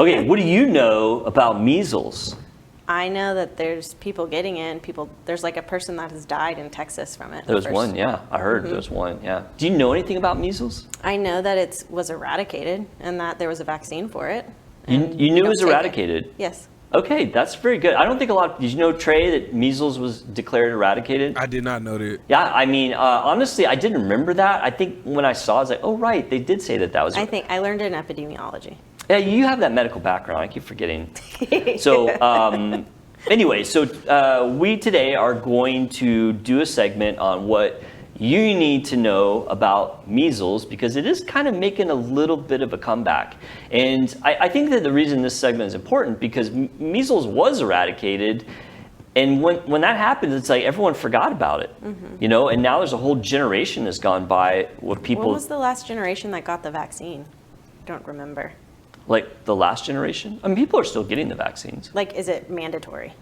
Okay, what do you know about measles? I know that there's people getting it, and there's like a person that has died in Texas from it. There was one, yeah. I heard there was one, yeah. Do you know anything about measles? I know that it was eradicated and that there was a vaccine for it. You knew it was eradicated? Yes. Okay, that's very good. I don't think did you know, Trey, that measles was declared eradicated? I did not know that. Yeah, I mean, honestly, I didn't remember that. I think when I saw it, I was like, oh, right, they did say that was. I think I learned it in epidemiology. Yeah, you have that medical background. I keep forgetting. So anyway, we today are going to do a segment on what you need to know about measles, because it is kind of making a little bit of a comeback. And I think that the reason this segment is important because measles was eradicated. And when that happened, it's like everyone forgot about it, you know, and now there's a whole generation that's gone by with people. When was the last generation that got the vaccine? I don't remember. Like the last generation? I mean, people are still getting the vaccines. Like, is it mandatory?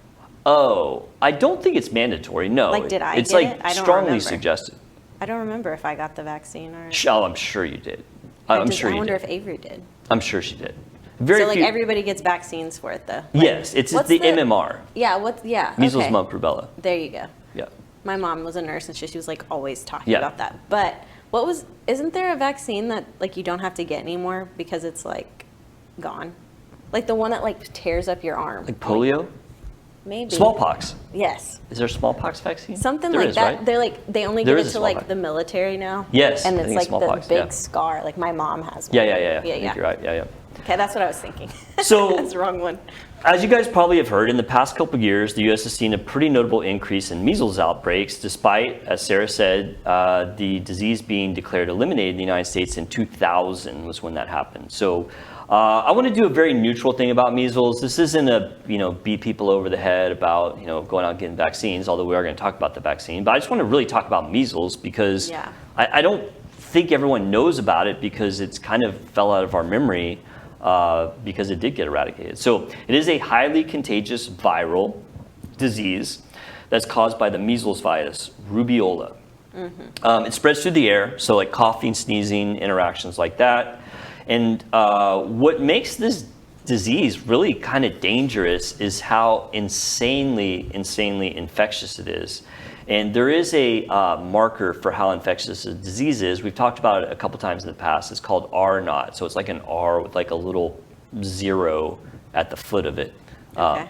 Oh, I don't think it's mandatory. No. Like, did I it's get like it? I don't strongly remember. suggested. I don't remember if I got the vaccine or. Oh, I'm sure you did. I'm sure you did. I wonder if Avery did. I'm sure she did. So like everybody gets vaccines for it though. Like, yes, it's the MMR. Yeah. Measles, okay. mumps, rubella. There you go. Yeah. My mom was a nurse and she was like always talking about that. But isn't there a vaccine that like you don't have to get anymore because it's like gone? Like the one that like tears up your arm. Like polio? Maybe. Smallpox. Yes. Is there a smallpox vaccine? Something like that. Right? They're like they only give it to like the military now. Yes. And it's like smallpox, the big scar. Like my mom has one. Yeah. You're right. Yeah. Okay, that's what I was thinking. So that's the wrong one. As you guys probably have heard, in the past couple of years, the U.S. has seen a pretty notable increase in measles outbreaks, despite, as Sarah said, the disease being declared eliminated in the United States in 2000 was when that happened. So I want to do a very neutral thing about measles. This isn't a, beat people over the head about, going out and getting vaccines, although we are going to talk about the vaccine. But I just want to really talk about measles because I don't think everyone knows about it because it's kind of fell out of our memory. Because it did get eradicated. So it is a highly contagious viral disease that's caused by the measles virus, rubeola. It spreads through the air, so like coughing, sneezing, interactions like that. And what makes this disease really kind of dangerous is how insanely infectious it is. And there is a marker for how infectious the disease is. We've talked about it a couple times in the past. It's called R naught. So it's like an R with like a little 0 at the foot of it. Okay.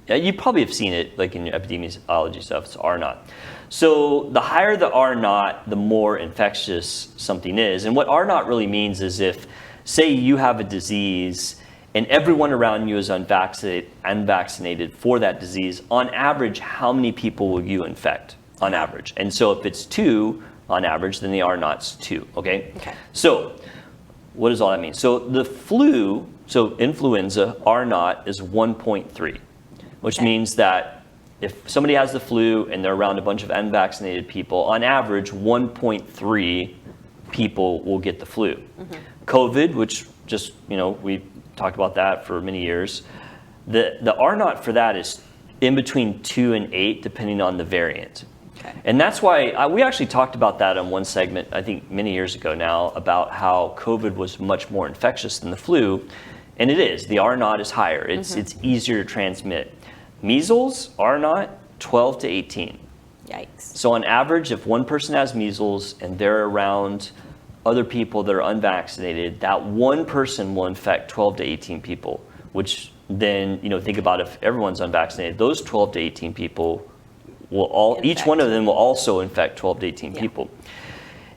Yeah, you probably have seen it like in your epidemiology stuff. It's R naught. So the higher the R naught, the more infectious something is. And what R naught really means is if, say, you have a disease and everyone around you is unvaccinated for that disease, on average, how many people will you infect on average? And so if it's 2 on average, then the R naught's 2, okay? So what does all that mean? So the flu, so influenza, R naught is 1.3, which means that if somebody has the flu and they're around a bunch of unvaccinated people, on average, 1.3 people will get the flu. COVID, which just, we talked about that for many years. The R naught for that is in between 2 and 8, depending on the variant. And that's why we actually talked about that on one segment, I think many years ago now, about how COVID was much more infectious than the flu. And it is. The R naught is higher. It's easier to transmit. Measles, R naught, 12 to 18. Yikes. So on average, if one person has measles and they're around other people that are unvaccinated, that one person will infect 12 to 18 people, which then, think about if everyone's unvaccinated, those 12 to 18 people will each one of them will also infect 12 to 18 people.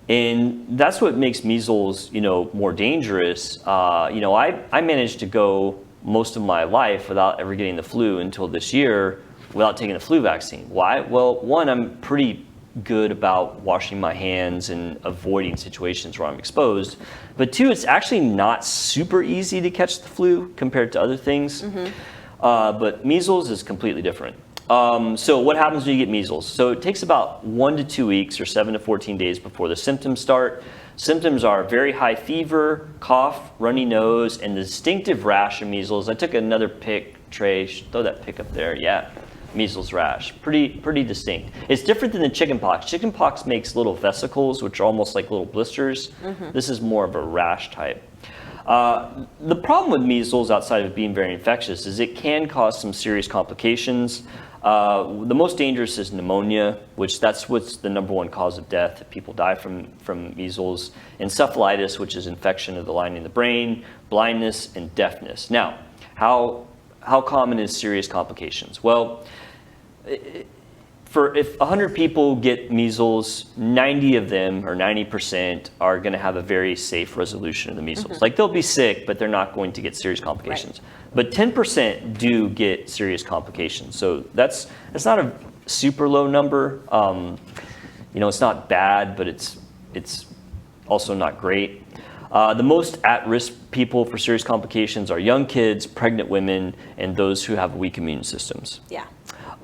And that's what makes measles, more dangerous. I managed to go most of my life without ever getting the flu until this year without taking the flu vaccine. Why? Well, one, I'm pretty good about washing my hands and avoiding situations where I'm exposed. But 2, it's actually not super easy to catch the flu compared to other things. But measles is completely different. So what happens when you get measles? So it takes about 1 to 2 weeks or 7 to 14 days before the symptoms start. Symptoms are very high fever, cough, runny nose, and the distinctive rash of measles. I took another pic, Trey, throw that pic up there, yeah. Measles rash, pretty distinct. It's different than the chickenpox. Chickenpox makes little vesicles, which are almost like little blisters. This is more of a rash type. The problem with measles, outside of being very infectious, is it can cause some serious complications. The most dangerous is pneumonia, which that's what's the number one cause of death. People die from measles. Encephalitis, which is infection of the lining of the brain, blindness, and deafness. Now, how common is serious complications? Well, if 100 people get measles, 90 of them, or 90%, are going to have a very safe resolution of the measles. Like, they'll be sick, but they're not going to get serious complications. But 10% do get serious complications. So that's not a super low number. It's not bad, but it's also not great. The most at-risk people for serious complications are young kids, pregnant women, and those who have weak immune systems. Yeah.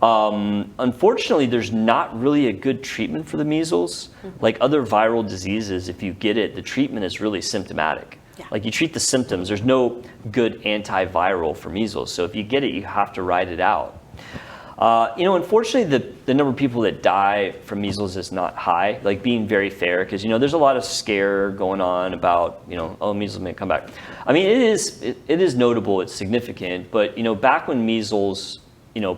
Unfortunately, there's not really a good treatment for the measles. Like other viral diseases, if you get it, the treatment is really symptomatic. Yeah. Like, you treat the symptoms. There's no good antiviral for measles. So if you get it, you have to ride it out. Unfortunately, the number of people that die from measles is not high, like, being very fair, because, there's a lot of scare going on about, measles may come back. I mean, it is notable, it's significant, but, back when measles,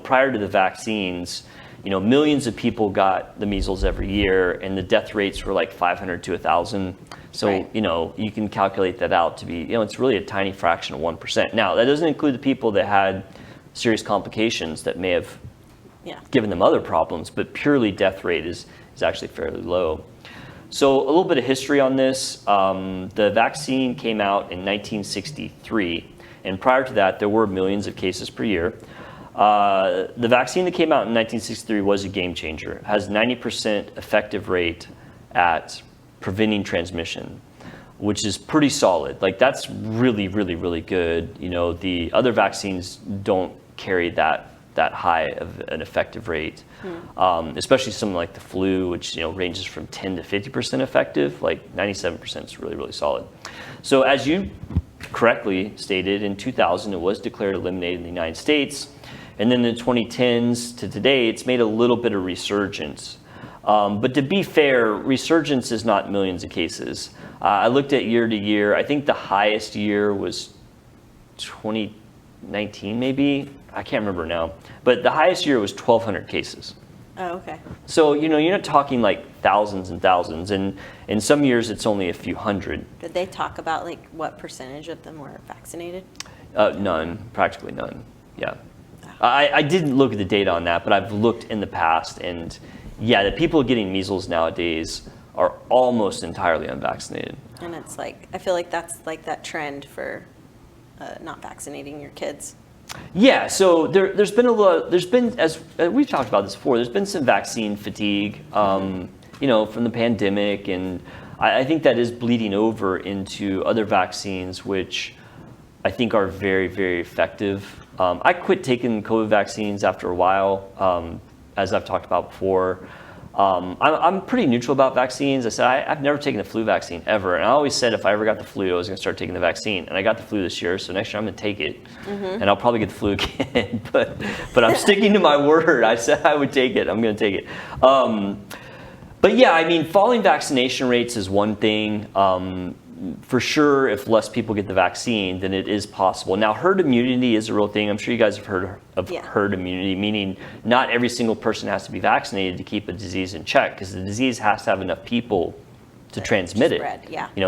prior to the vaccines, millions of people got the measles every year, and the death rates were like 500 to 1,000. So, right. You can calculate that out to be, it's really a tiny fraction of 1%. Now, that doesn't include the people that had serious complications that may have given them other problems, but purely death rate is actually fairly low. So a little bit of history on this. The vaccine came out in 1963, and prior to that, there were millions of cases per year. The vaccine that came out in 1963 was a game changer. It has 90% effective rate at preventing transmission, which is pretty solid. Like, that's really, really, really good. The other vaccines don't carry that high of an effective rate, especially something like the flu, which ranges from 10 to 50% effective. Like, 97% is really, really solid. So as you correctly stated, in 2000 it was declared eliminated in the United States, and then in the 2010s to today it's made a little bit of resurgence. But to be fair, resurgence is not millions of cases. I looked at year to year. I think the highest year was 2019 maybe. I can't remember now. But the highest year was 1,200 cases. Oh, okay. So, you're not talking like thousands and thousands. And in some years, it's only a few hundred. Did they talk about, like, what percentage of them were vaccinated? None. Practically none. Yeah. I didn't look at the data on that, but I've looked in the past. And, yeah, the people getting measles nowadays are almost entirely unvaccinated. And it's like, I feel like that's like that trend for not vaccinating your kids. Yeah, so there's been, as we've talked about this before, there's been some vaccine fatigue, from the pandemic, and I think that is bleeding over into other vaccines, which I think are very, very effective. I quit taking COVID vaccines after a while, as I've talked about before. I'm pretty neutral about vaccines. I said I've never taken a flu vaccine ever, and I always said if I ever got the flu, I was going to start taking the vaccine. And I got the flu this year, so next year I'm going to take it, and I'll probably get the flu again. but I'm sticking to my word. I said I would take it. I'm going to take it. But yeah, I mean, falling vaccination rates is one thing. For sure, if less people get the vaccine, then it is possible. Now, herd immunity is a real thing. I'm sure you guys have heard of herd immunity, meaning not every single person has to be vaccinated to keep a disease in check, because the disease has to have enough people to transmit it.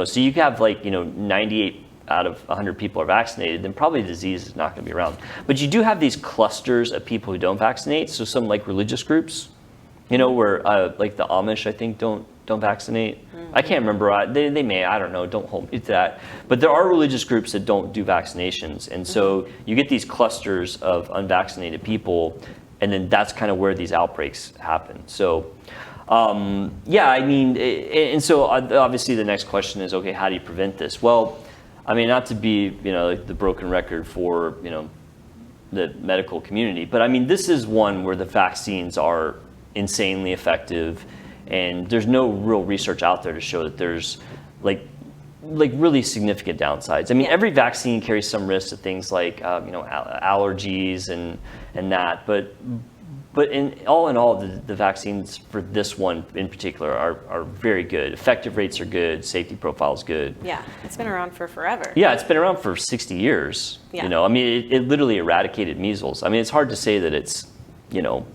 So you have 98 out of 100 people are vaccinated, then probably the disease is not going to be around. But you do have these clusters of people who don't vaccinate. So some religious groups, where like the Amish, I think, don't vaccinate. I can't remember. They may. I don't know. Don't hold me to that. But there are religious groups that don't do vaccinations, and so you get these clusters of unvaccinated people, and then that's kind of where these outbreaks happen. So, yeah, I mean, and so obviously the next question is, okay, how do you prevent this? Well, I mean, not to be like the broken record for the medical community, but I mean, this is one where the vaccines are insanely effective. And there's no real research out there to show that there's like really significant downsides. I mean, every vaccine carries some risks of things like allergies and that. But But in all, the vaccines for this one in particular are very good. Effective rates are good. Safety profile is good. Yeah, it's been around for forever. Yeah, it's been around for 60 years. Yeah. You know, I mean, it literally eradicated measles. I mean, it's hard to say that it's, you know,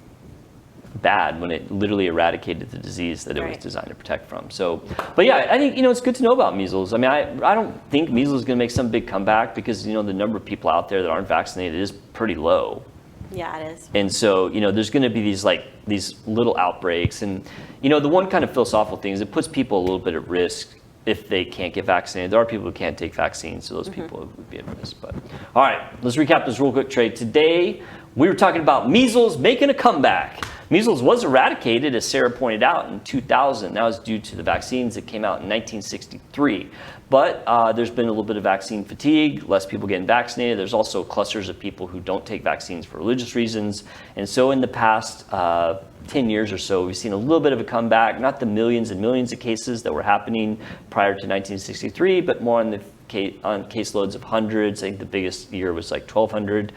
bad when it literally eradicated the disease that it was designed to protect from. So, but yeah, I think, you know, it's good to know about measles. I mean, I don't think measles is going to make some big comeback because, you know, the number of people out there that aren't vaccinated is pretty low. Yeah, it is. And so, you know, there's going to be these little outbreaks. And, you know, the one kind of philosophical thing is it puts people a little bit at risk if they can't get vaccinated. There are people who can't take vaccines, so those people would be at risk. But all right, let's recap this real quick, Trey. Today, we were talking about measles making a comeback. Measles was eradicated, as Sarah pointed out, in 2000. That was due to the vaccines that came out in 1963. But there's been a little bit of vaccine fatigue, less people getting vaccinated. There's also clusters of people who don't take vaccines for religious reasons. And so in the past 10 years or so, we've seen a little bit of a comeback, not the millions and millions of cases that were happening prior to 1963, but more on caseloads of hundreds. I think the biggest year was like 1,200.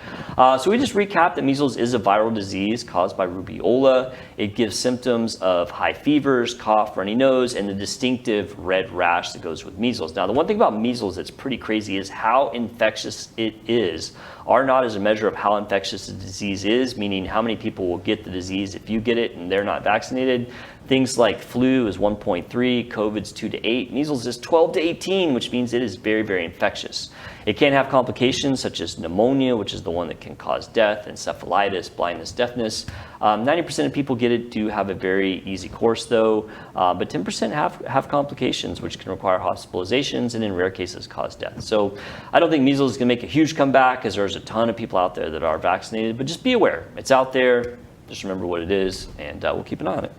So we just recapped that measles is a viral disease caused by rubeola. It gives symptoms of high fevers, cough, runny nose, and the distinctive red rash that goes with measles. Now, the one thing about measles that's pretty crazy is how infectious it is. R0 is a measure of how infectious the disease is, meaning how many people will get the disease if you get it and they're not vaccinated. Things like flu is 1.3, COVID's 2 to 8, measles is 12 to 18, which means it is very, very infectious. It can have complications such as pneumonia, which is the one that can cause death, encephalitis, blindness, deafness. 90% of people get it do have a very easy course though, but 10% have complications which can require hospitalizations and in rare cases cause death. So I don't think measles is going to make a huge comeback because there's a ton of people out there that are vaccinated, but just be aware. It's out there. Just remember what it is, and we'll keep an eye on it.